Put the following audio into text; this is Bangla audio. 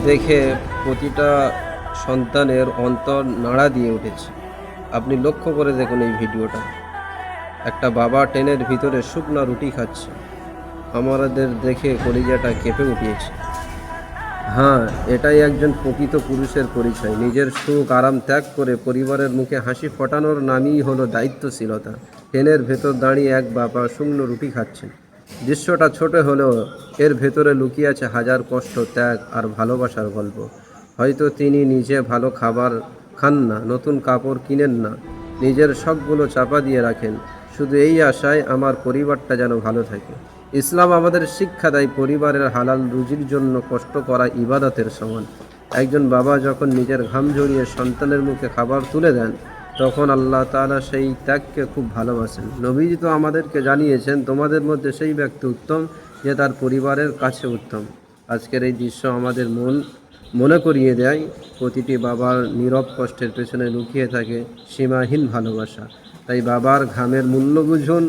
দেখে প্রতিটা সন্তানের অন্তর নাড়া দিয়ে উঠেছে। আপনি লক্ষ্য করে দেখুন এই ভিডিওটা। একটা বাবা ট্রেনের ভিতরে শুকনো রুটি খাচ্ছে। আমাদের দেখে কলিজাটা কেঁপে উঠিয়েছে। হ্যাঁ, এটাই একজন প্রকৃত পুরুষের পরিচয়। নিজের সুখ আরাম ত্যাগ করে পরিবারের মুখে হাসি ফোটানোর নামই হলো দায়িত্বশীলতা। ট্রেনের ভেতর দাঁড়িয়ে এক বাবা শুকনো রুটি খাচ্ছেন। দৃশ্যটা ছোট হলেও এর ভেতরে লুকিয়ে আছে হাজার কষ্ট, ত্যাগ আর ভালোবাসার গল্প। হয়তো তিনি নিজে ভালো খাবার খান না, নতুন কাপড় কিনেন না, নিজের শখগুলো চাপা দিয়ে রাখেন, শুধু এই আশায় আমার পরিবারটা যেন ভালো থাকে। ইসলাম আমাদের শিক্ষা দেয় পরিবারের হালাল রুজির জন্য কষ্ট করা ইবাদতের সমান। একজন বাবা যখন নিজের ঘাম ঝরিয়ে সন্তানের মুখে খাবার তুলে দেন, তখন আল্লাহ তাআলা সেই ত্যাগকে খুব ভালোবাসেন। নবীজি তো আমাদেরকে জানিয়েছেন, তোমাদের মধ্যে সেই ব্যক্তি উত্তম যে তার পরিবারের কাছে উত্তম। আজকের এই দৃশ্য আমাদের মনে করিয়ে দেয় প্রতিটি বাবার নীরব কষ্টের পেছনে লুকিয়ে থাকে সীমাহীন ভালোবাসা। তাই বাবার ঘামের মূল্য বুঝুন,